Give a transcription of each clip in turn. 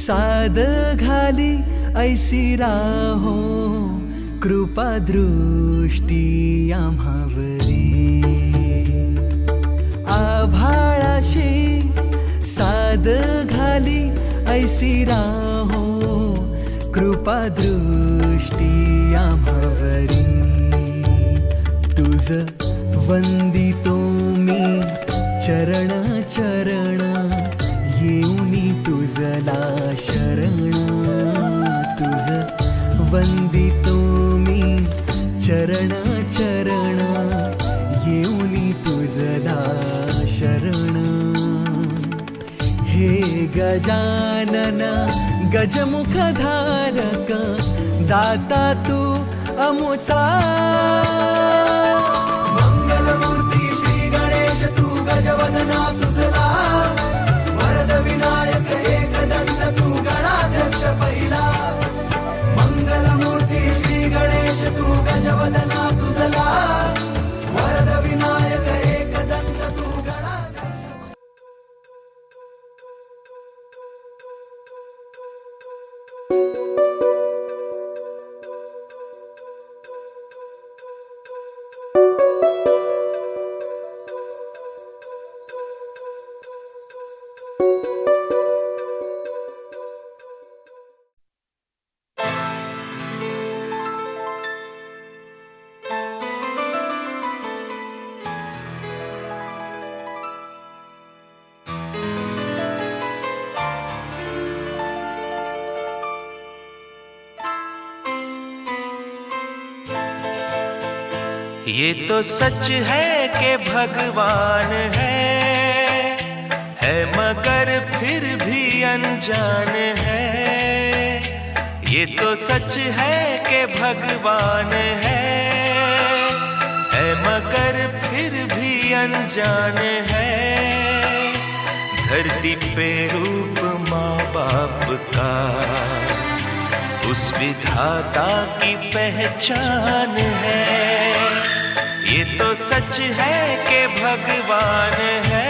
साद घाली ऐसी राहो कृपा दृष्टी आम्हावरी आभाळाशी साद घाली ऐसी राहो कृपा दृष्टी आम्हावरी तुझ वंदितो मी चरण चरण येऊनी तुझला शरण तुझ वंदितो मी चरण चरण येऊनी तुझला शरण हे गजानन गजमुखधारक दाता तू अमुसा मंगलमूर्ती श्री गणेश तू गजवदना तुझला वरद विनायक एकदंत तू गणाध्यक्ष पहिला मंगलमूर्ती श्री गणेश तू गजवदना तुझला वरद विनायक एकदंत तू गणाध्यक्ष ये तो सच है कि भगवान है मगर फिर भी अनजान है। ये तो सच है कि भगवान है मगर फिर भी अनजान है। धरती पे रूप माँ बाप का उस विधाता की पहचान है। ये तो सच है कि भगवान है।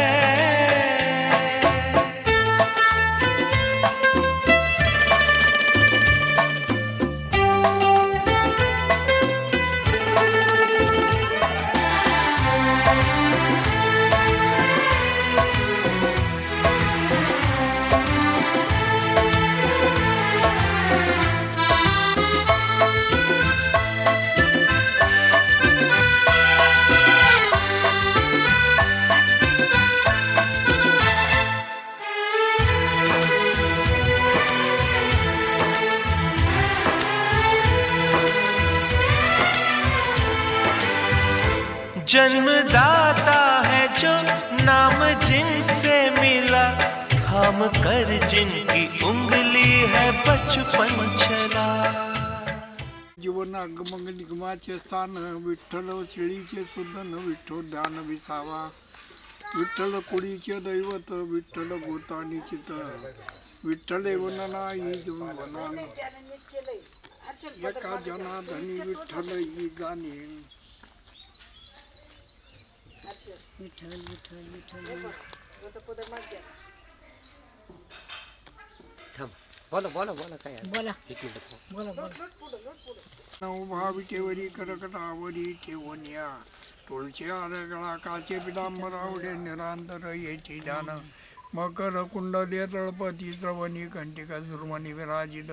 जन्मदाता है जो नाम जिनसे मिला थाम कर जिनकी उंगली है बचपन चला। जीवन अगमंग निगमाचे स्थान विठ्ठल श्रीचे सुदन विठ्ठल ध्यान विसावा। विठ्ठल कुडीचे दैवत विठ्ठल गोतानी चित विठ्ठल वनना ही जीवन एका जनाधनी विठ्ठल ही जाणे। विठ्ठल विठ्ठल विठ्ठल बोला बोला बोला काय बोला बोला बोला उभा विटेवरी करकटावरी ठेवून तुळशी आरगळा काचे पिडांबरावडे निरांतर याची ध्यान। मकर कुंडले तळपती श्रवणी कंटिका सुरमणी विराजित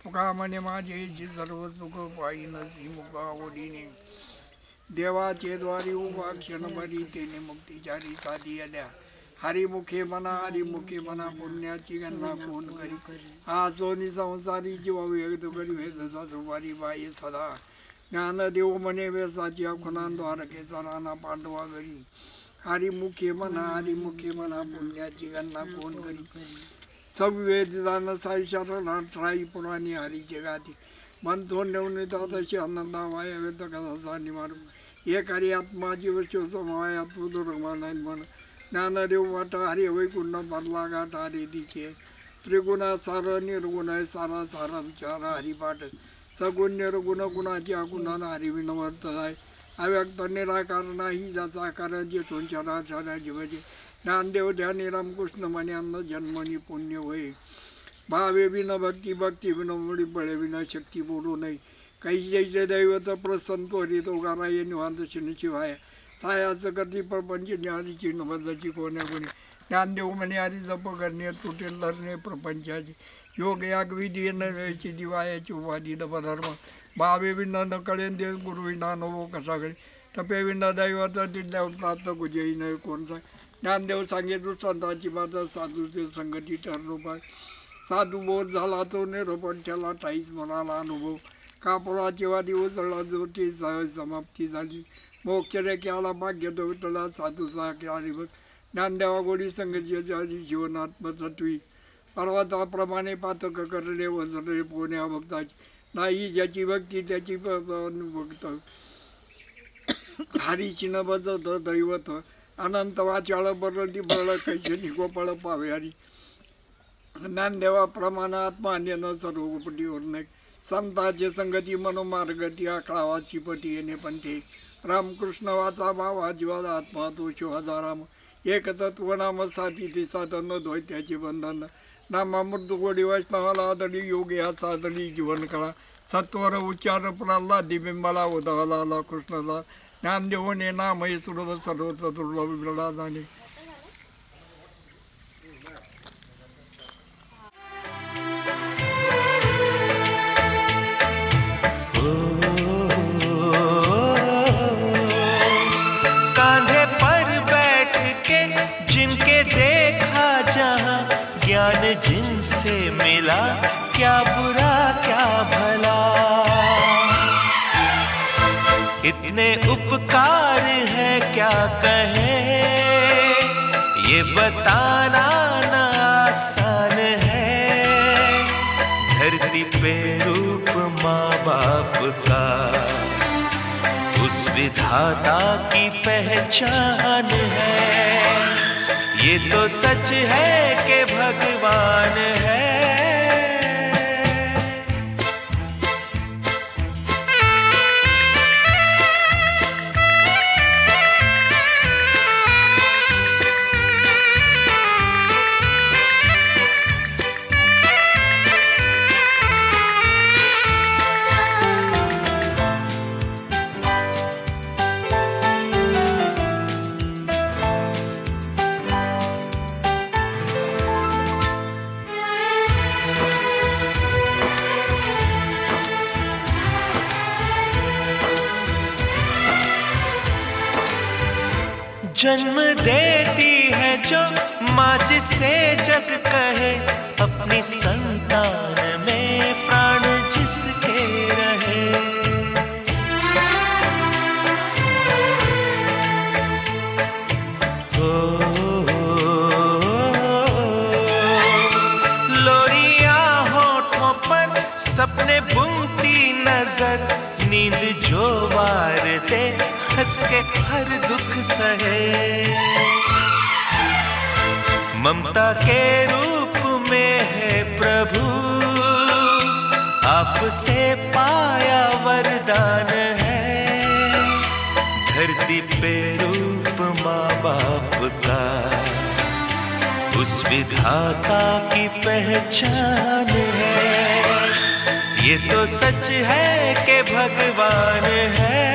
तुका म्हणे माझे जी सर्व सुख पायी नसी मुका ओढीने। देवाचे द्वारी उभा क्षणभरी तेने मुक्तिचारी साधी आल्या। हरिमुखे म्हणा हरिमुखे म्हणा पुण्याची गणना कोण करी। हा सोनी संसारी जीवा वेद करी वेदसा सुपारी बाई सदा। ज्ञानदेव म्हणे वेसाची खुणा द्वारकेचा राणा पांडवा घरी। हरिमुखे म्हणा पुण्याची गणना कोण करी। सवेद दान साईशात ठाई पुराणी हरीचे गाती। मन तोंड नेऊन तशी आनंदा वाया वेद कसा निवार। एक हरी आत्मा जीव शिवसमायात दुर्गमान म्हण। ज्ञानदेव वाट हरी वैकुंठ भरला घाट हरी दिचे। त्रिगुणा सार निर्गुण आहे सारा सारा विचार हरिपाठ। सगुण निर्गुण गुणाच्या गुणानं हरिविनवर्त आहे। अव्यक्त निराकार नाही ज्याचा कारण जे तुमच्या साऱ्या जीवाचे। ज्ञानदेव ध्यानी रामकृष्ण म्हणे अन्न जन्मनी पुण्य होय। भावे विना भक्ती भक्ती विना मुळी बळे विना शक्ती बोलू नाही. काही जैसे दैवत प्रसन्न त्वरित उगारा ये निवांत शनीची व्हाय छायाचं करती प्रपंच न्याहारीची नवजाची कोण्या कोणी ज्ञानदेव म्हणे आधी जप करणे तुटेल धरणे प्रपंचाची योग याग विधी नव्याची दिवायाची उपाधी धर्म भावे विना न कळेन देव गुरु विना नवो कसा कळे टपे विना दैवत प्राप्त कुजेही नाही कोणचा ज्ञानदेव सांगितलं संतांची माता साधूचे संगती ठरलो पाय साधू बोध झाला तो निरोपण त्याला ठाईच मनाला अनुभव कापडाची वादी उसळला जोटी सहज समाप्ती झाली मोक्ष रेख्याला भाग्य तो विठला साधूचा हरिभक्त ज्ञानदेवा गोडी संगती जीवनात्मतत्वी पर्वताप्रमाणे पातक करले वसरले पोण्या भक्ताची नाही ज्याची भक्ती त्याची भक्त हरीची न बजत दैवत अनंत वाचाळ बरळती बरळ कैसे निकोपळ पावे हरी ज्ञानदेवा प्रमाण आत्मा न सर्व उपटीवर नाही संताचे संगती मनोमार्गती आकळावाची पती येणे पण ते रामकृष्ण वाचा भावा जीवाला आत्मा तो शिवाचा राम एक तत्व नाम साथी ती साधन धोय त्याचे बंधन नामामृत गोडी वैष्णवाला आदली योगी हा साधली जीवन कळा सत्वर उच्चार प्रल्हाद दिबिंबाला उदाला कृष्णाला ज्ञानदेवने नाम हे सुलभ सर्व दुर्लभ विरळा झाले. कांधे पर बैठ के जिनके देखा जहां ज्ञान जिनसे मिला क्या बुरा क्या भला इतने उपकार है क्या कहे ये बताना ना आसान है धरती पे रूप माँ बाप का उस विधाता की पहचान है ये तो सच है कि भगवान है. जन्म देती है जो माँ जिसे जग कहे अपनी संतान में प्राण जिसके रहे लोरिया होठों पर सपने बुनती नजर नींद जो वार दे हंस के हर दुख सहे ममता के रूप में है प्रभु आपसे पाया वरदान है धरती पे रूप माँ बाप का उस विधाता की पहचान है ये तो सच है कि भगवान है.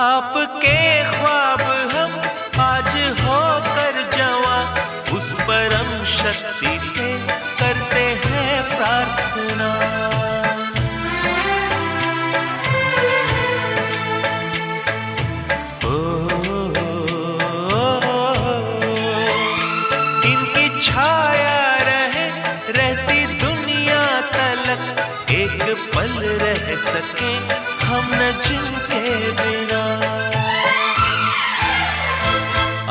आपके ख्वाब हम आज होकर जवां उस परम शक्ति से करते हैं प्रार्थना इनकी छाया रहे रहती दुनिया तलक एक पल रह सके हम न जिनके बिना।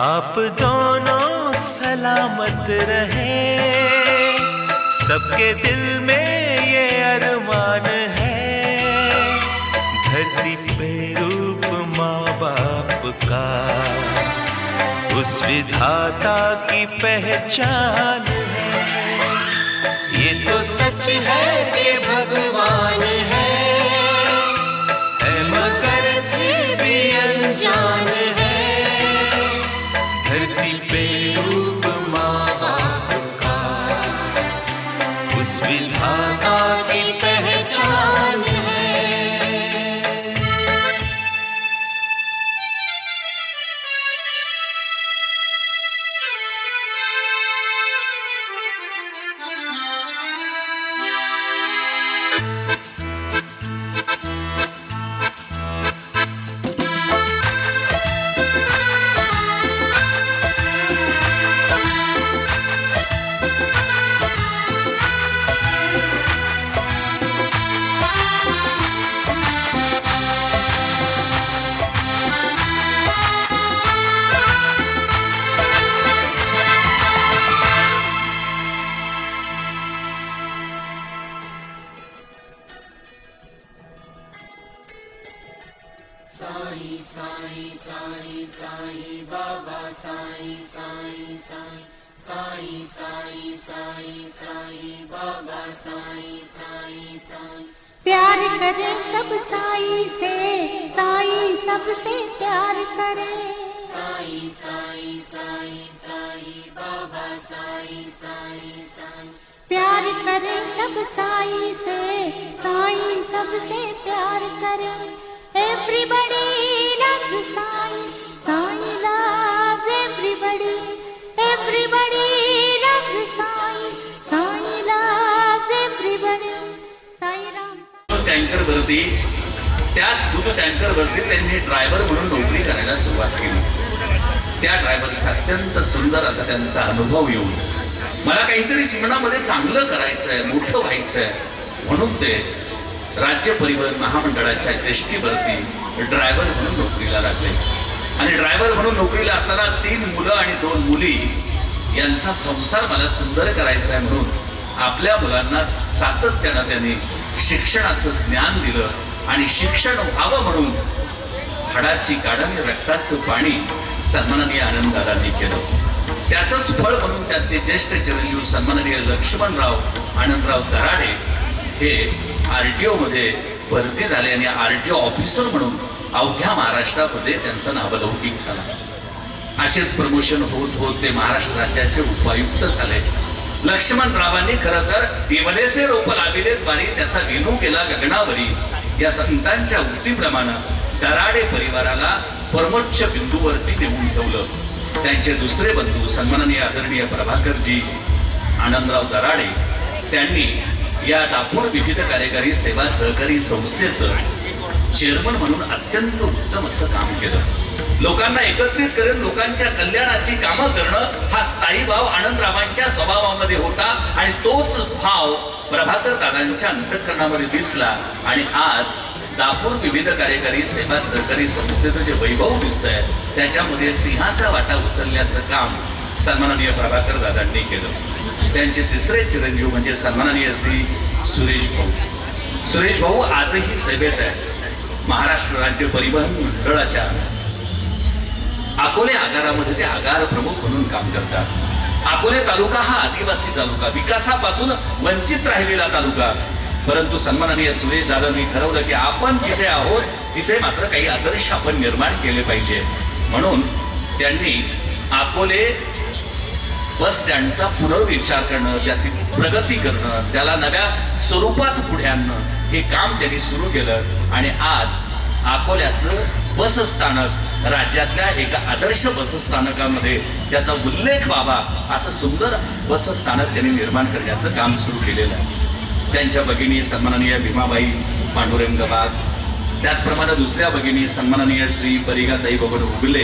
आप दोनों सलामत रहे, सबके दिल में ये अरमान है। धरती पे रूप माँ बाप का उस विधाता की पहचान है। ये तो सच है कि भगवान है मगर फिर भी अनजान है। धरती पे रूप माँ बाप का उस विधाता की पहचान है। प्यार करे सब साई से, साई सबसे प्यार करे। साई साई साई साई बाबा साई साई साई। प्यार करे सब साई से, साई सबसे प्यार करे। Everybody loves Sai, Sai loves everybody. Everybody loves Sai, Sai loves everybody. Sai Ram tanker वरती, त्याच दूध टँकर वरती त्यांनी ड्रायव्हर म्हणून नोकरी करायला सुरुवात केली. त्या ड्रायव्हरचा अत्यंत सुंदर असा त्यांचा अनुभव येऊन मला काहीतरी जीवनामध्ये चांगलं करायचंय, मोठं व्हायचंय म्हणून ते राज्य परिवहन महामंडळाच्या एसटीवरती ड्रायव्हर म्हणून नोकरीला लागले. आणि ड्रायव्हर म्हणून नोकरीला असताना 3 मुलं आणि 2 मुली यांचा संसार मला सुंदर करायचा आहे म्हणून आपल्या मुलांना सातत्यानं त्यांनी शिक्षणाचं ज्ञान दिलं. आणि शिक्षण व्हावं म्हणून हाडाची काढ आणि रक्ताचं पाणी सन्माननीय आनंददादांनी केलं. त्याचंच फळ म्हणून त्यांचे ज्येष्ठ चिरंजीव सन्माननीय लक्ष्मणराव आनंदराव दराडे हे RTO मध्ये भरती झाले आणि RTO ऑफिसर म्हणून अवघ्या महाराष्ट्रामध्ये त्यांचा नावलौकिक झाला. असेच प्रमोशन होत होत ते महाराष्ट्र राज्याचे उपायुक्त झाले. लक्ष्मणरावांनी खरं तर विमलेचे रोप लाविले द्वारी त्याचा विनू केला गगनावरी या संतांच्या उक्तीप्रमाणे दराडे परिवाराला परमोच्च बिंदूवरती नेऊन ठेवलं. त्यांचे दुसरे बंधू सन्माननीय आदरणीय प्रभाकरजी आनंदराव दराडे त्यांनी या दापूर विविध कार्यकारी सेवा सहकारी संस्थेचं चेअरमन म्हणून अत्यंत उत्तम असं काम केलं. लोकांना एकत्रित करून लोकांच्या कल्याणाची कामं करणं हा स्थायी भाव आनंदरावांच्या स्वभावामध्ये होता. आणि तोच भाव प्रभाकर दादांच्या अंतःकरणामध्ये दिसला. आणि आज दापूर विविध कार्यकारी सेवा सहकारी संस्थेचं जे वैभव दिसतंय त्याच्यामध्ये सिंहाचा वाटा उचलण्याचं काम सन्माननीय प्रभाकर दादांनी केलं. त्यांचे तिसरे चिरंजीव म्हणजे सन्माननीय श्री सुरेश भाऊ. सुरेश भाऊ आजही सेवेत आहे. महाराष्ट्र राज्य परिवहन मंडळाच्या अकोले आगारामध्ये ते आगार प्रमुख म्हणून काम करतात. अकोले तालुका हा आदिवासी तालुका, विकासापासून वंचित राहिलेला तालुका. परंतु सन्माननीय सुरेश दादांनी ठरवलं की आपण जिथे आहोत तिथे मात्र काही आदर्श आपण निर्माण केले पाहिजे. म्हणून त्यांनी अकोले बस स्टँडचा पुनर्विचार करणं, त्याची प्रगती करणं, त्याला नव्या स्वरूपात पुढे आणणं हे काम त्यांनी सुरू केलं. आणि आज अकोल्याचं बसस्थानक राज्यातल्या एका आदर्श बसस्थानकामध्ये त्याचा उल्लेख व्हावा असं सुंदर बसस्थानक त्यांनी निर्माण करण्याचं काम सुरू केलेलं आहे. त्यांच्या भगिनी सन्माननीय भीमाबाई पांडुरंग वाघ, त्याचप्रमाणे दुसऱ्या भगिनी सन्माननीय श्री परिगाताई बबन उगले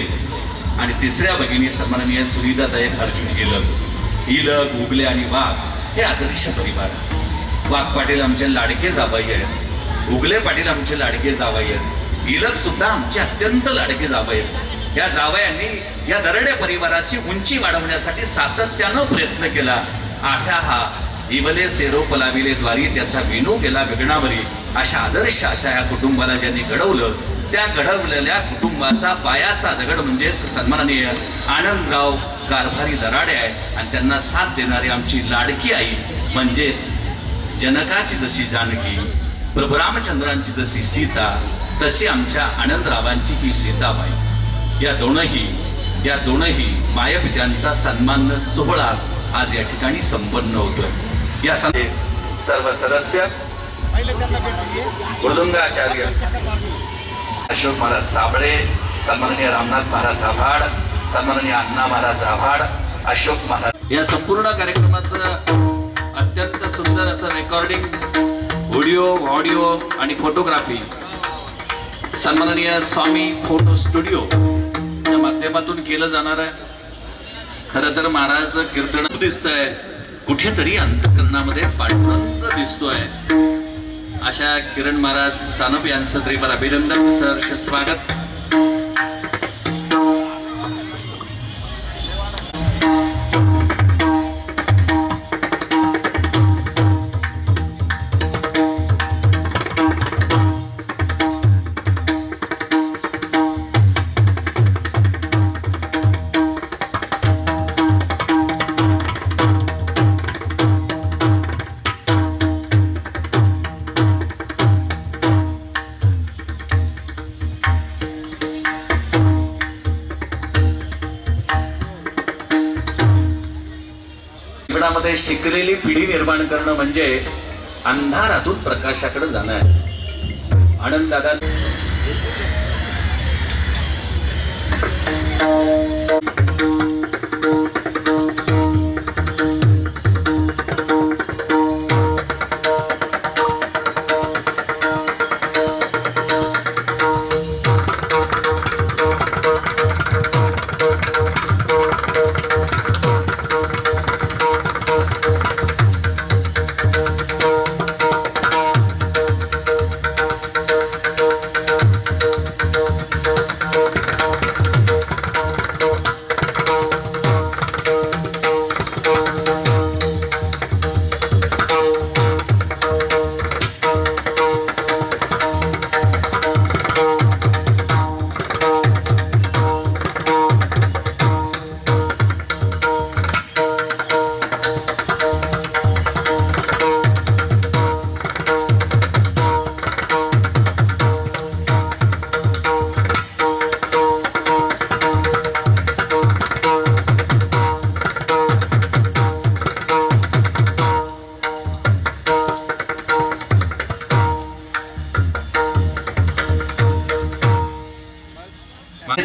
आणि तिसऱ्या भगिनी सन्माननीय सुनीताताई अर्जुन इलग. उगले आणि वाघ हे आदर्श परिवार. वाघ पाटील आमचे लाडके जावई आहेत, उगले पाटील आमचे लाडके जावई आहेत, इलक सुद्धा आमचे अत्यंत लाडके जावई आहेत. या जावयांनी या दरडे परिवाराची उंची वाढवण्यासाठी सातत्यानं प्रयत्न केला. असा हा इवले सेरो पलाविले द्वारी त्याचा विनो केला गगनावरी अशा आदर्श अशा या कुटुंबाला ज्यांनी घडवलं, त्या घडवलेल्या कुटुंबाचा पायाचा दगड म्हणजेच सन्माननीय आनंदराव कारभारी दराडे आहे. आणि त्यांना साथ देणारी आमची लाडकी आई म्हणजेच जनकाची जशी जानकी, प्रभू रामचंद्रांची जशी सीता, तशी आमच्या आनंदरावांची ही सीताबाई. या दोनही मायपित्यांचा सन्मान सोहळा आज या ठिकाणी संपन्न होतोय. या सर्व सदस्य मृदुंगाचार्य अशोक महाराज साबळे, सन्माननीय रामनाथ महाराज आभाड, सन्माननीय अण्णा महाराज आभाड, अशोक महाराज. या संपूर्ण कार्यक्रमाचं अत्यंत सुंदर असं रेकॉर्डिंग, ऑडिओ आणि फोटोग्राफी सन्माननीय स्वामी फोटो स्टुडिओ च्या माध्यमातून केलं जाणार आहे. खरं तर महाराज कीर्तन दिसतंय, कुठेतरी अंतकरणामध्ये पांडुरंग दिसतोय. अशा किरण महाराज सानप यांचं त्रिपर अभिनंदन, सहर्ष स्वागत. जीवनामध्ये शिकलेली पिढी निर्माण करणं म्हणजे अंधारातून प्रकाशाकडे जाणं आहे. आनंद दादा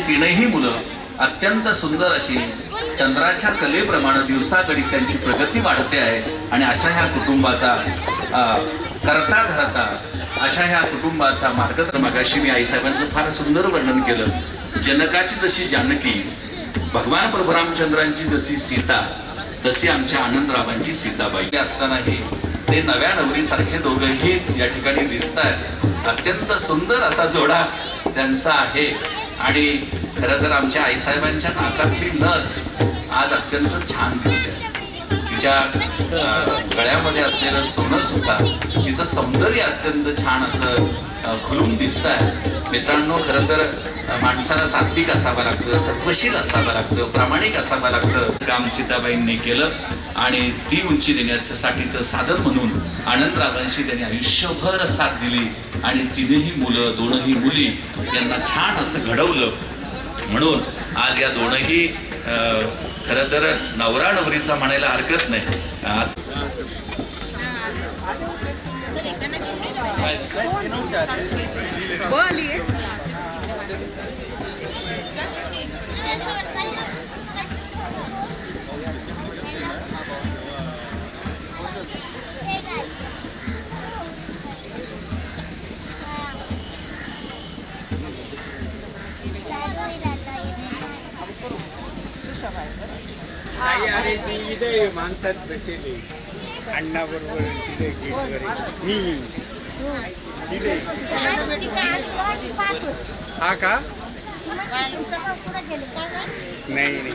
तीनही मुलं अत्यंत सुंदर अशी चंद्राच्या कलेप्रमाणे दिवसाकडे त्यांची प्रगती वाढते आहे. आणि अशा ह्या कुटुंबाचा करता धरता अशा ह्या कुटुंबाचा मार्गदर्शन. मगाशी मी आईसाहेबांचं फार सुंदर वर्णन केलं. जनकाची जशी जानकी, भगवान प्रभू रामचंद्रांची जशी सीता, तशी आमच्या आनंदरावांची सीताबाई असतानाही ते नव्या नवरीसारखे दोघंही या ठिकाणी दिसत आहेत. अत्यंत सुंदर असा जोडा त्यांचा आहे. आणि खरं तर आमच्या आईसाहेबांच्या नाकातली नथ आज अत्यंत छान दिसते. तिच्या गळ्यामध्ये असलेलं सोनं सुद्धा तिचं सौंदर्य अत्यंत छान असं खुलून दिसत आहे. मित्रांनो, खरं तर माणसाला सात्विक असावं लागतं, सत्वशील असावं लागतं, प्रामाणिक असावं लागतं. काम सीताबाईंनी केलं आणि ती उंची देण्यासाठीचं साधन म्हणून आनंदरावांशी त्यांनी आयुष्यभर साथ दिली. आणि तिन्ही मुलं, दोनही मुली यांना छान असं घडवलं. म्हणून आज या दोनही खरं तर नवरा नवरीचा म्हणायला हरकत नाही. माणसात बसले अण्णा बरोबर तिथे गेट तू ती काय आम्ही कोणाची पाहत होतो. हा का तुमचं गाव कुठं गेलं काय माहित? नाही नाही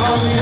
Bye.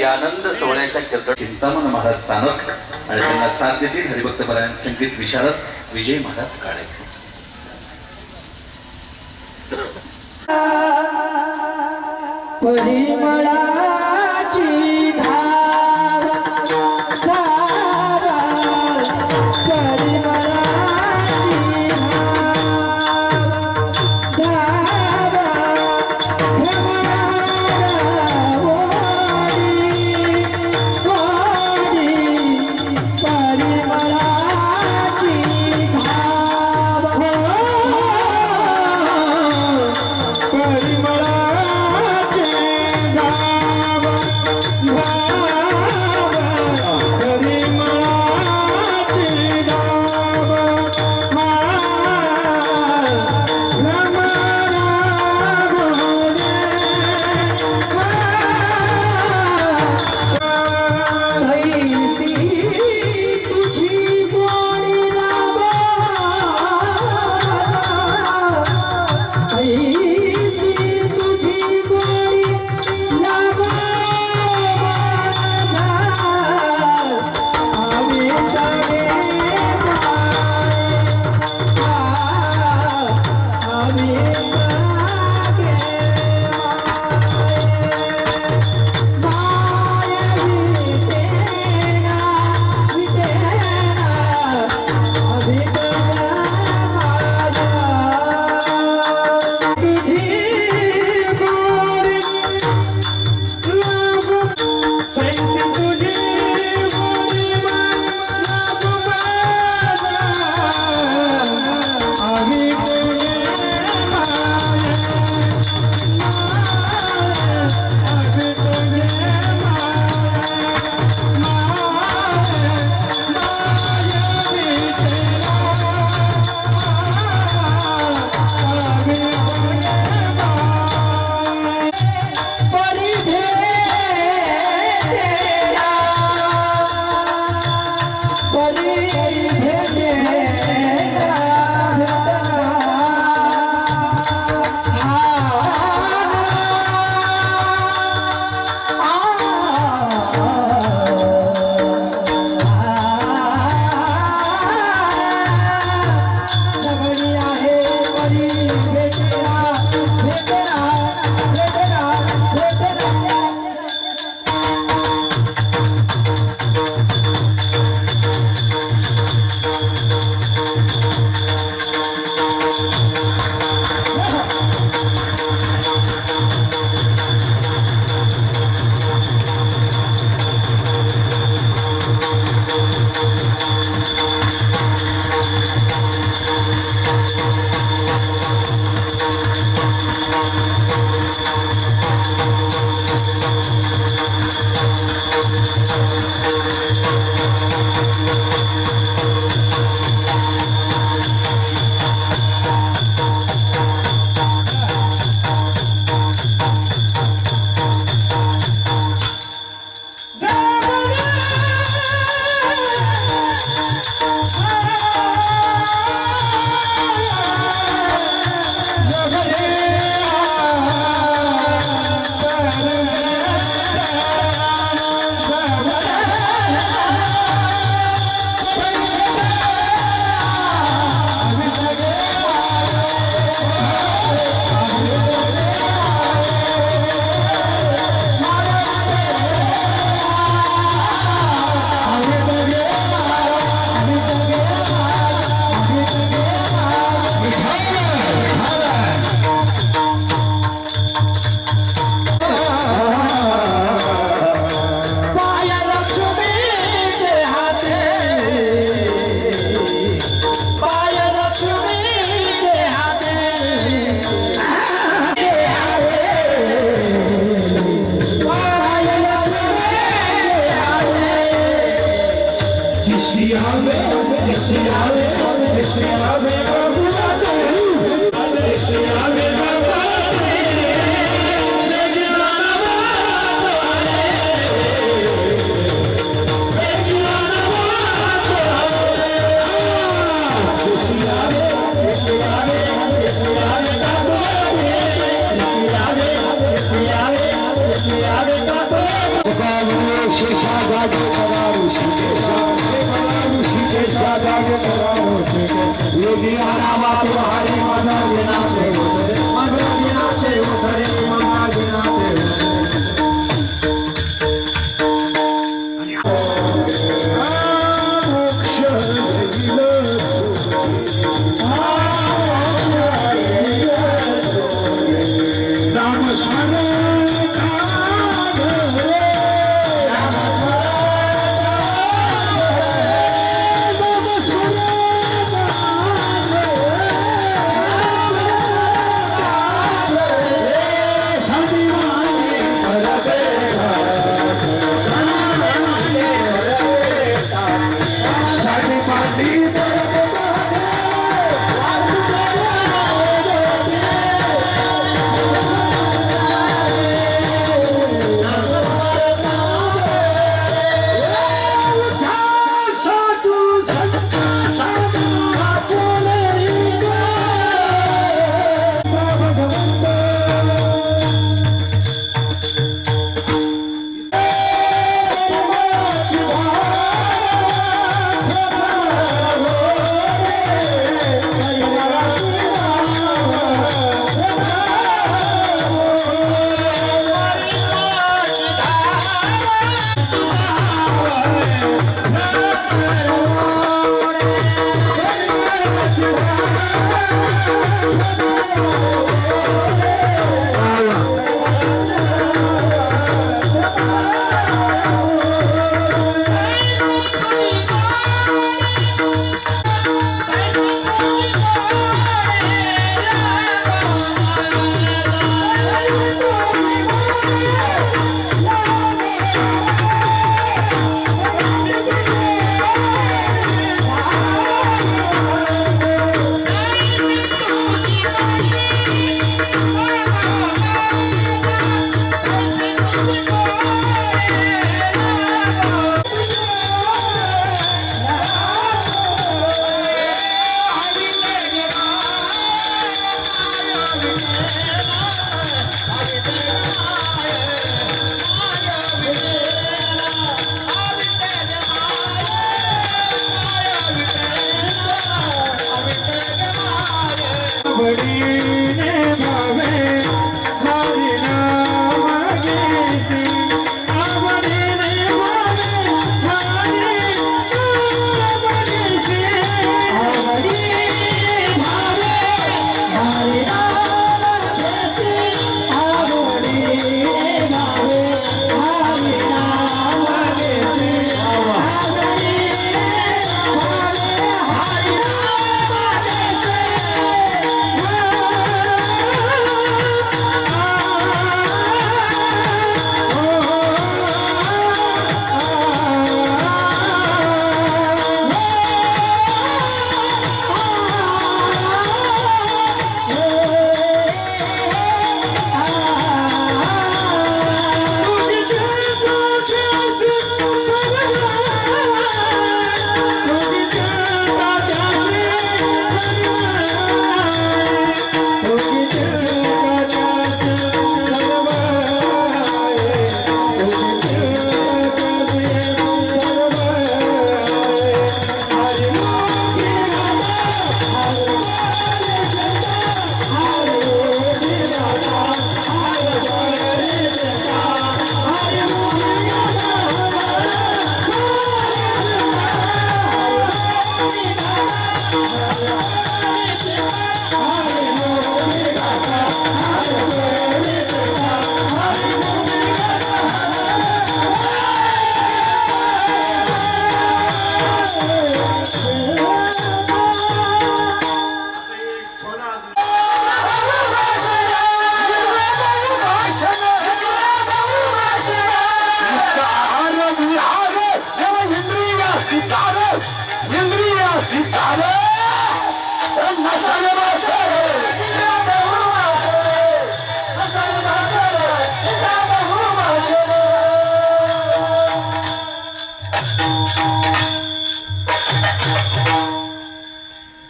या आनंद सोहळ्याच्या कीर्तन चिंतामण महाराज सानक आणि त्यांना साथ देतील हरिभक्त परायण संगीत विशारद विजय महाराज काळे. परिमळाची धावा धावा परिमळाची धावा परिमळाची धावा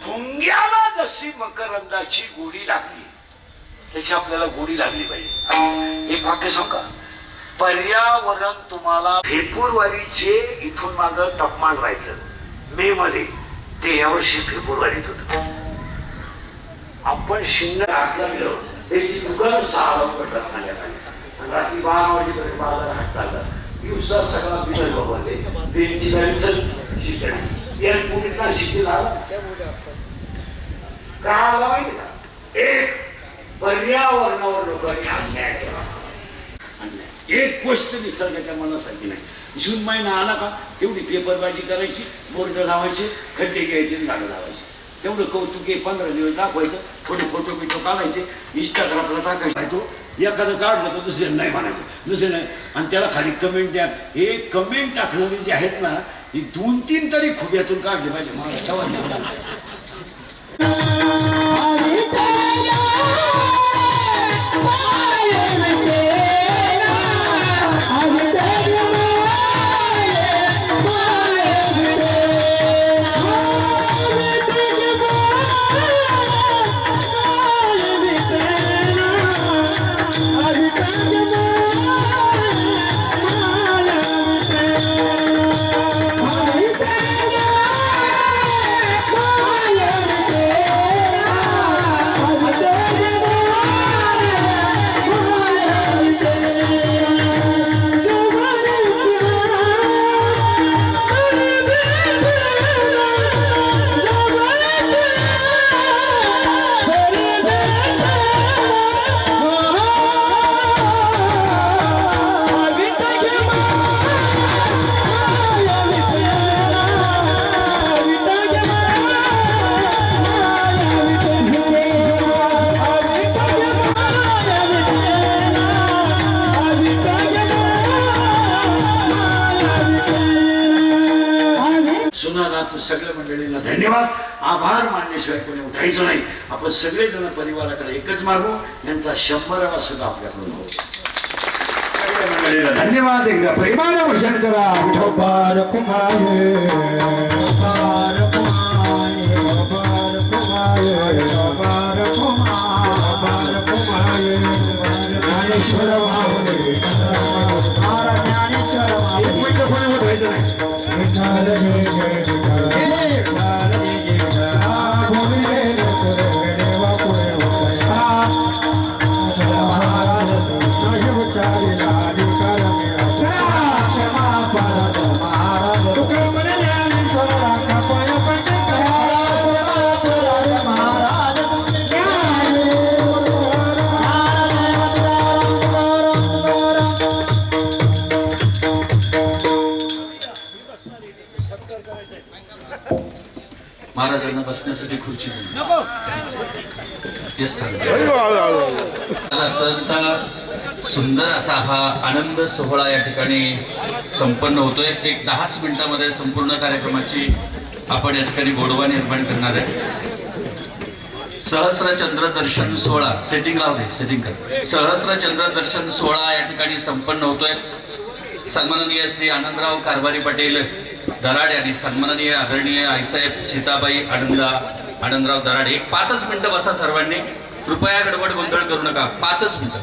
भुंग्याला जशी मकरंदाची गोडी लागली त्याची आपल्याला गोडी लागली पाहिजे. एक वाक्य सांगा, पर्यावरण तुम्हाला फेब्रुवारीचे इथून माग तापमान राहायचं मे मध्ये, ते यावर्षी फेब्रुवारीत होत. आपण शिंगण हातला गेलो त्याची दुकान 6 पडतात खाण्यात, रात्री 12 वाजेपर्यंत बाजार हात चालला, दिवसा सगळा बिल बघते त्यांची गाडी शिकली या पुढील शिकला काय माहिती का. एक पर्यावरणावर लोकांनी अन्याय केला. एक गोष्ट निसर्गाच्या मनासाठी नाही. जून महिना आला का तेवढी पेपरबाजी करायची, बोर्ड लावायचे, खड्डे घ्यायचे, झाडं लावायचे. तेवढं कौतुक 15 दिवस दाखवायचं, थोडे फोटो बिटो काढायचे, इंस्टाग्रामला टाकायचा. तो एखादं काढलं तर दुसऱ्याला नाही म्हणायचं, दुसऱ्या नाही. आणि त्याला खाली कमेंट द्या. हे कमेंट टाकणारे जे आहेत ना, ही 2-3 तरी खुब्यातून काढले पाहिजे. मला सगळ्या मंडळींना धन्यवाद. आभार मानल्याशिवाय कोणी उठायचं नाही. आपण सगळेजण परिवाराकडे एकच मागू, यांचा 100वा सुद्धा आपल्याकडून हो. सगळ्या मंडळीला धन्यवाद. एकदा प्रेमानं वचन करा. विठोबार कुमाये, विठोबार कुमाये, विठोबार कुमाये, विठोबार कुमाये, ज्ञानेश्वर माऊली, ज्ञानेश्वर माऊली. एक मिनिट कोणी उठायचं नाही. विठ्ठल जय जय विठ्ठल, विठ्ठल जय जय विठ्ठल. बसण्यासाठी खुर्ची तेच सांगतो. अत्यंत सुंदर असा हा आनंद सोहळा या ठिकाणी संपन्न होतोय. एक 10च मिनिटामध्ये संपूर्ण कार्यक्रमाची आपण या ठिकाणी गोडवा निर्माण करणार आहे. सहस्र चंद्र दर्शन सोहळा सेटिंग लावले सेटिंग कर. सहस्र चंद्र दर्शन सोहळा या ठिकाणी संपन्न होतोय. सन्माननीय श्री आनंदराव कारभारी पटेल दराडे आणि सन्माननीय आदरणीय आईसाहेब सीताबाई आनंदराव दराडे. एक 5च मिनिटं बसा सर्वांनी, कृपया गडबड गोंधळ करू नका. 5च मिनिटं.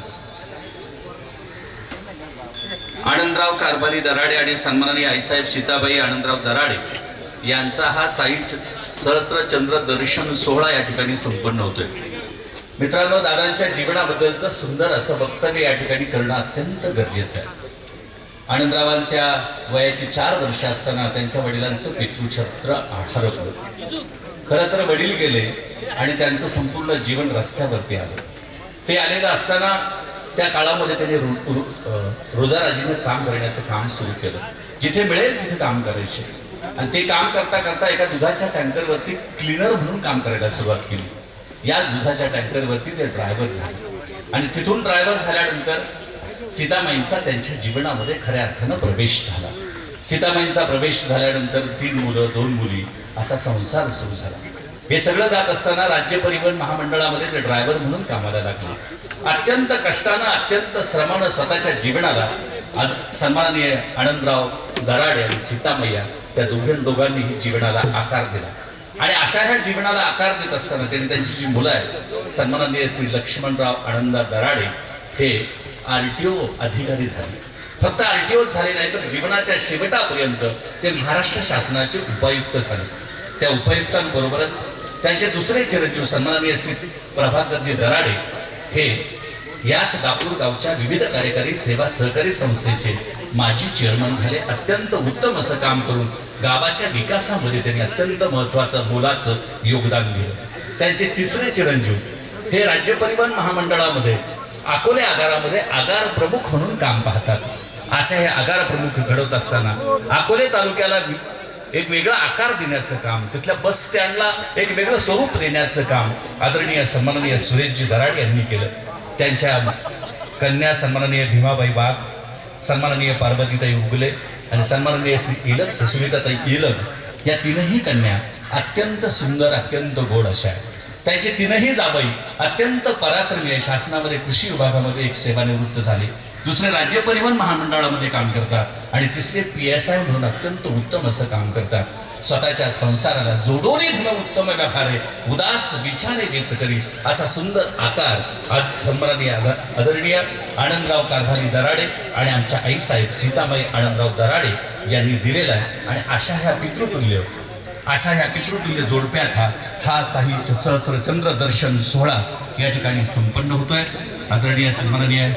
आनंदराव कारभारी दराडे आणि सन्माननीय आईसाहेब सीताबाई आनंदराव दराडे यांचा हा साई सहस्र चंद्र दर्शन सोहळा या ठिकाणी संपन्न होतोय. मित्रांनो, दादांच्या जीवनाबद्दलचं सुंदर असं वक्तव्य या ठिकाणी करणं अत्यंत गरजेचं आहे. आनंदरावांच्या वयाची 4 वर्ष असताना त्यांच्या वडिलांचं पितृछत्र हरपलं. खरं तर वडील गेले आणि त्यांचं संपूर्ण जीवन रस्त्यावरती आलं. ते आलेलं असताना त्या काळामध्ये त्यांनी रोजाराजीनं काम करण्याचं काम सुरू केलं. जिथे मिळेल तिथे काम करायचे आणि ते काम करता करता एका दुधाच्या टँकरवरती क्लीनर म्हणून काम करायला सुरुवात केली. या दुधाच्या टँकरवरती ते ड्रायव्हर झाले आणि तिथून ड्रायव्हर झाल्यानंतर सीतामाईंचा त्यांच्या जीवनामध्ये खऱ्या अर्थानं प्रवेश झाला. सीतामाईंचा प्रवेश झाल्यानंतर 3 मुलं 2 मुली असा संसार सुरू झाला. हे सगळं जात असताना राज्य परिवहन महामंडळामध्ये ते ड्रायव्हर म्हणून कामाला लागले. अत्यंत कष्टानं अत्यंत श्रमानं स्वतःच्या जीवनाला सन्माननीय आनंदराव दराडे आणि सीतामय्या त्या दोघांनीही जीवनाला आकार दिला. आणि अशा ह्या जीवनाला आकार देत असताना त्यांनी त्यांची जी मुलं आहेत सन्माननीय श्री लक्ष्मणराव आनंद दराडे हे RTO अधिकारी झाले. फक्त RTO झाले नाही तर जीवनाच्या शेवटापर्यंत ते महाराष्ट्र शासनाचे उपायुक्त झाले. त्या उपायुक्तांबरोबरच त्यांचे दुसरे चिरंजीव सन्माननीय श्री प्रभाकरजी दराडे हे याच दापूर गावच्या विविध कार्यकारी सेवा सहकारी संस्थेचे माजी चेअरमन झाले. अत्यंत उत्तम असं काम करून गावाच्या विकासामध्ये त्यांनी अत्यंत महत्वाचं मोलाचं योगदान दिलं. त्यांचे तिसरे चिरंजीव हे राज्य परिवहन महामंडळामध्ये अकोले आगारामध्ये आगार प्रमुख म्हणून काम पाहतात. असे हे आगार प्रमुख घडवत असताना अकोले तालुक्याला एक वेगळा आकार देण्याचं काम, तिथल्या बस स्टँडला एक वेगळं स्वरूप देण्याचं काम आदरणीय सन्माननीय सुरेशजी दराडे यांनी केलं. त्यांच्या कन्या सन्माननीय भीमाबाई वाघ, सन्माननीय पार्वतीताई उगले आणि सन्माननीय श्री इलग सुस्मिताताई इलग या 3ही कन्या अत्यंत सुंदर अत्यंत गोड अशा आहेत. त्यांचे 3ही जावई अत्यंत पराक्रमी आहे. शासनामध्ये कृषी विभागामध्ये एक सेवानिवृत्त झाले, दुसरे राज्य परिवहन महामंडळामध्ये काम करतात आणि तिसरे PSI म्हणून अत्यंत उत्तम असं काम करतात. स्वतःच्या संसाराला जोडोनी धन उत्तम व्यापारे उदास विचारे वेच करी असा सुंदर आकार आज सन्माननीय आदरणीय आनंदराव कारभारी दराडे आणि आमच्या आईसाहेब सीताबाई आनंदराव दराडे यांनी दिलेला आहे. आणि अशा ह्या पितृतुल्य जोडप्याचा हा साई सहस्र चंद्र दर्शन सोहळा या ठिकाणी संपन्न होतोय. आदरणीय सन्माननीय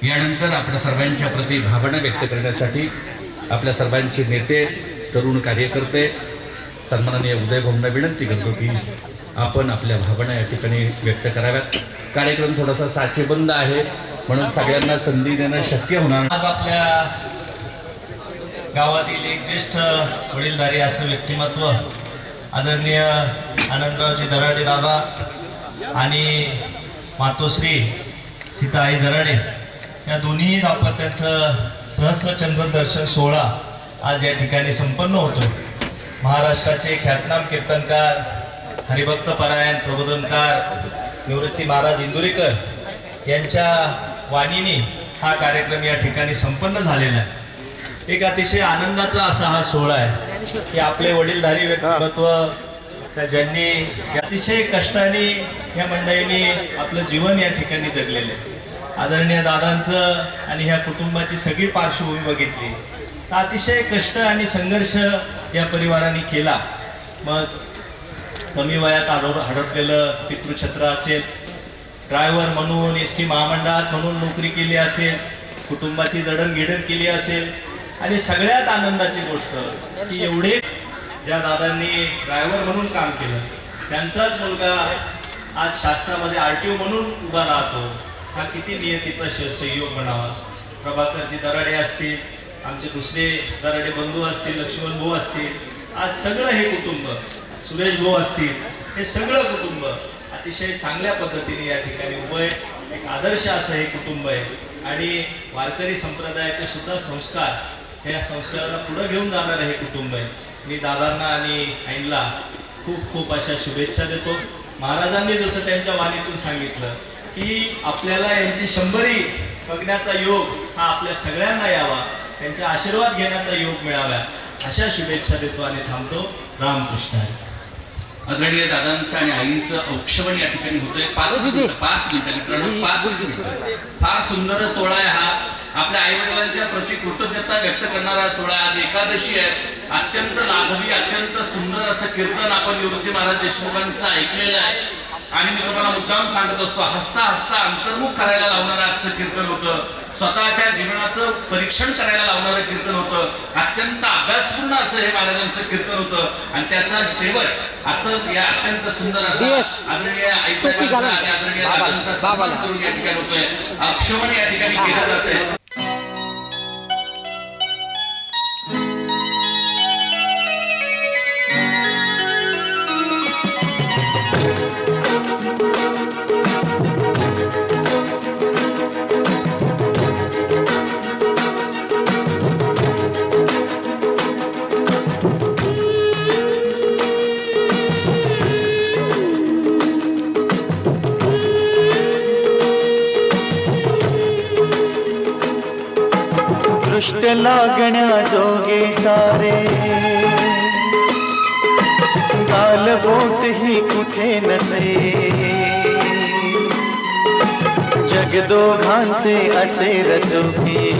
यानंतर आपल्या सर्वांच्या प्रती भावना व्यक्त करण्यासाठी आपल्या सर्वांचे नेते तरुण कार्यकर्ते सन्माननीय उदय भाऊंना विनंती करतो की आपण आपल्या भावना या ठिकाणी व्यक्त कराव्यात. कार्यक्रम थोडासा साचेबंद आहे म्हणून सगळ्यांना संधी देणं शक्य होणार. आज आपल्या गावातील एक ज्येष्ठ वडीलधारी असं व्यक्तिमत्व आदरणीय आनंदरावजी दराडे दादा आणि मातोश्री सीताई दराडे या दोन्ही दाम्पत्यांचं सहस्रचंद्र दर्शन सोहळा आज या ठिकाणी संपन्न होतो. महाराष्ट्राचे ख्यातनाम कीर्तनकार हरिभक्त परायण प्रबोधनकार निवृत्ती महाराज इंदुरीकर यांच्या वाणीने हा कार्यक्रम या ठिकाणी संपन्न झालेला आहे. एक अतिशय आनंदाचा असा हा सोहळा आहे की आपले वडीलधारी व्यक्तिमत्व ज्यांनी अतिशय कष्टाने या मंडळींनी आपलं जीवन या ठिकाणी जगलेलं आहे. आदरणीय दादांचं आणि ह्या कुटुंबाची सगळी पार्श्वभूमी बघितली तर अतिशय कष्ट आणि संघर्ष या परिवाराने केला. मग कमी वयात हडपलेलं पितृछत्र असेल, ड्रायव्हर म्हणून ST महामंडळात म्हणून नोकरी केली असेल, कुटुंबाची जडणघडण केली असेल आणि सगळ्यात आनंदाची गोष्ट की एवढे ज्या दादांनी ड्रायव्हर म्हणून काम केलं त्यांचाच मुलगा आज शासनामध्ये RTO म्हणून उभा राहतो. हा किती नियतीचा संयोग म्हणावा. प्रभाकरजी दराडे असतील, आमचे दुसरे दराडे बंधू असतील, लक्ष्मण भाऊ असतील, आज सगळं हे कुटुंब सुरेश भाऊ असतील, हे सगळं कुटुंब अतिशय चांगल्या पद्धतीने या ठिकाणी उभं आहे. एक आदर्श असं हे कुटुंब आहे आणि वारकरी संप्रदायाचे सुद्धा संस्कार, या संस्काराला पुढे घेऊन जाणारं हे कुटुंब आहे. मी दादांना आणि आईंना खूप खूप अशा शुभेच्छा देतो. महाराजांनी जसं त्यांच्या वाणीतून सांगितलं की आपल्याला यांची 100री बघण्याचा योग हा आपल्या सगळ्यांना यावा, त्यांचा आशीर्वाद घेण्याचा योग मिळावा, अशा शुभेच्छा देतो आणि थांबतो. रामकृष्ण हरी. आदरणीय दादांचं आणि आईंचं औक्षवण या ठिकाणी होतोय. 5 मिनिटं मित्रांनो, 5 मिनिटं. फार सुंदर सोहळा आहे हा. आपल्या आई वडिलांच्या प्रति कृतज्ञता व्यक्त करणारा सोहळा. आज एकादशी आहे. अत्यंत लाघवी, अत्यंत सुंदर असं कीर्तन आपण निवृत्ती महाराज देशमुखांचं ऐकलेलं आहे. आणि मी तुम्हाला मुद्दाम सांगत असतो, हसता हसता अंतर्मुख करायला लावणारं आजचं कीर्तन होतं. स्वतःच्या जीवनाचं परीक्षण करायला लावणारं कीर्तन होतं. अत्यंत अभ्यासपूर्ण असं हे महाराजांचं कीर्तन होतं. आणि त्याचा शेवट आता या अत्यंत सुंदर असा आदरणीय आईसाहेबांचा आणि आदरणीय दादांचा सन्मान करून या ठिकाणी होतोय. औक्षवण या ठिकाणी केलं जातंय. दृष्ट लागण्या जोगे सारे, गालबोट ही कुठे नसे, जग दोघांचे असे रचुकी,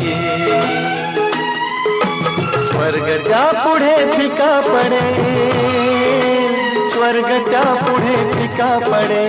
स्वर्ग त्या पुढे फिका पडे, स्वर्ग त्या पुढे फिका पडे.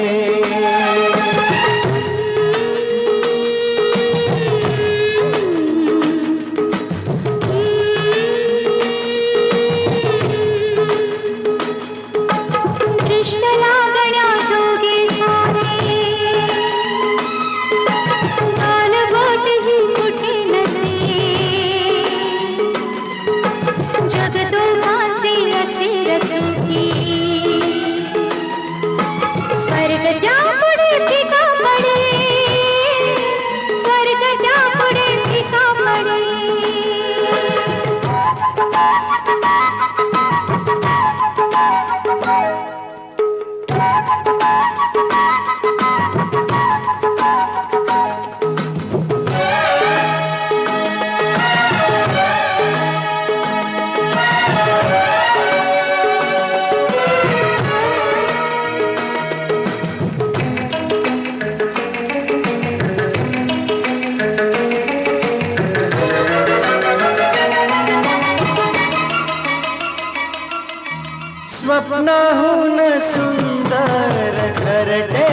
स्वप्नाहून सुंदर घरटे,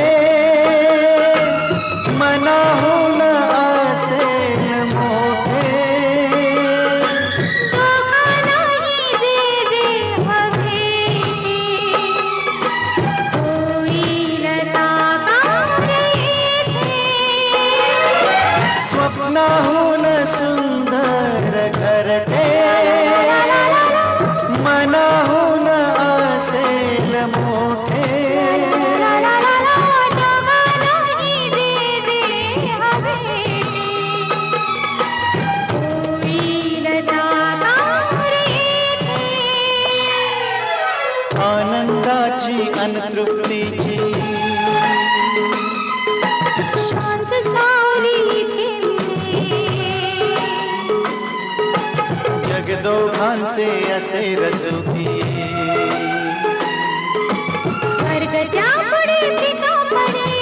मनाहून असेल मोठे, दोघांनाही जे जे हवे होईल साकार येथे. स्वप्नाहून सुंदर घरटे, मनाहून असेल मोठे, दोघांनाही जे जे हवे होईल साकार येथे. आनंदाची अनतृप्तीची शांत सावली इथे मिळे, जग दोघांचे असे रचुकी, स्वर्ग त्या पुढे फिका पडे,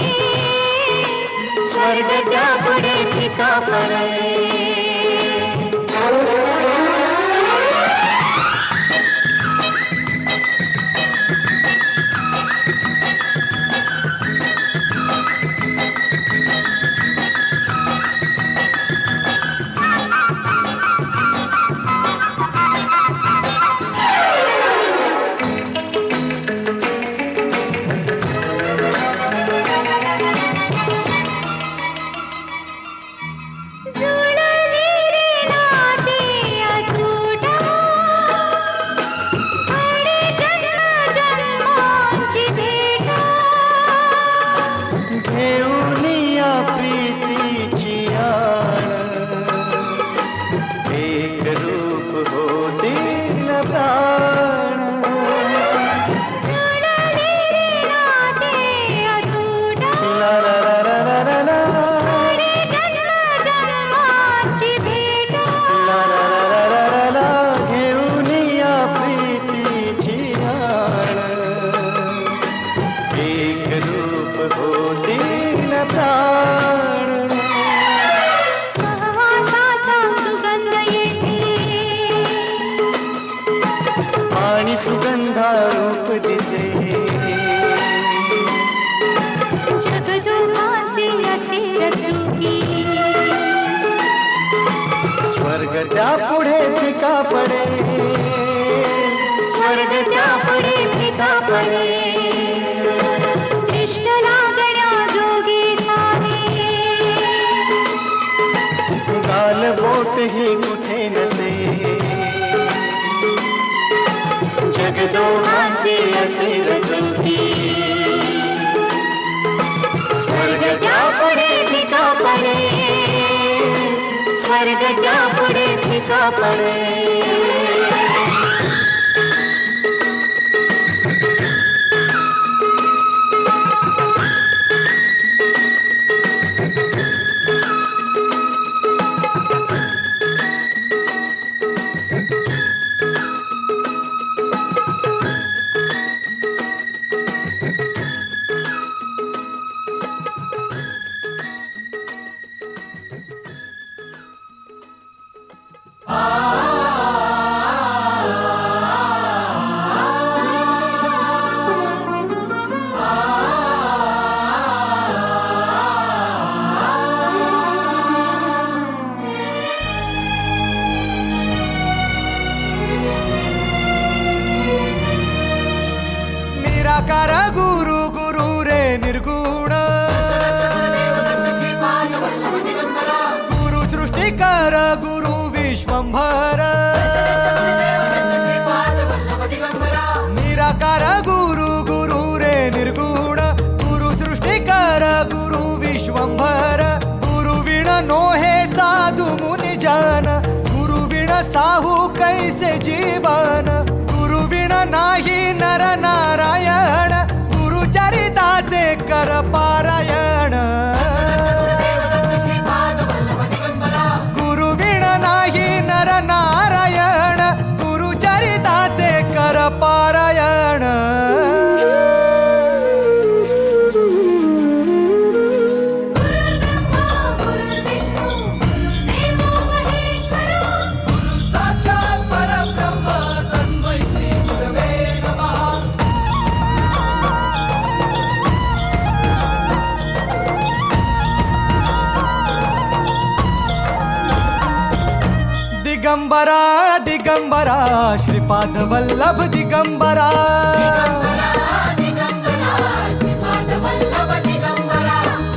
स्वर्ग त्या पुढे फिका पडे. जुळले घेऊनिया प्रीतीची आण एक रूप होतील प्राण ला ला ला ला ला ला ला ला ला ला ला ला ला ला घेऊनिया प्रीतीची आण एक रूप होतील प्राण सहवासाचा सुगंध येते आणि सुगंधा रूप दिसे जगदोहाचे असे रचुकी स्वर्ग त्या पुढे फिका पडे स्वर्ग त्या पुढे फिका पडे दृष्ट लागण्या जोगी साने गाल बोट ही कुठे नसे जगदोहाचे असे रचुकी स्वर्ग त्या पुढे फिका पडे स्वर्ग त्या पुढे फिका पडे निराकार गुरु गुरु रे निर्गुण गुरु सृष्टिकर गुरु विश्वंभर निराकार गुरु गुरु रे निर्गुण गुरु सृष्टिकर गुरु विश्वंभर गुरु विण नोहे साधु मुनि जन गुरु विण साहू कैसे जीवन गुरु विण नाही नर नारायण गुरुचरिताचे कर पारायण गुरु विण नाही नर नारायण गुरुचरिताचे कर पारायण दिगंबरा दिगंबरा श्रीपाद वल्लभ दिगंबरा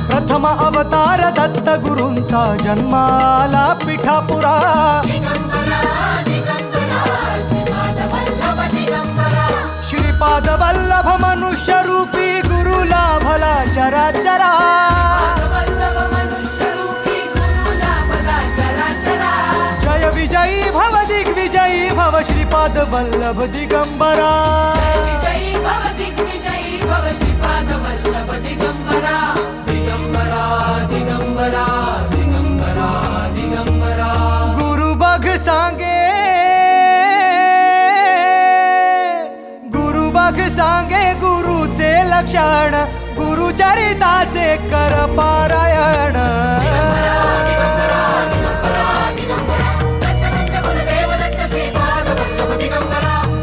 प्रथम अवतार दत्त गुरूंचा जन्माला पिठापुरा श्रीपाद वल्लभ मनुष्य रूपी गुरु लाभला चराचरा जय विजयी भव दिग्विजयी भव श्रीपाद वल्लभ दिगंबरा गुरु बघ सांगे गुरु बघ सांगे गुरुचे लक्षण गुरुचरिताचे कर पारायण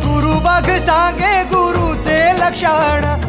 गुरु बघ सांगे गुरुचे लक्षण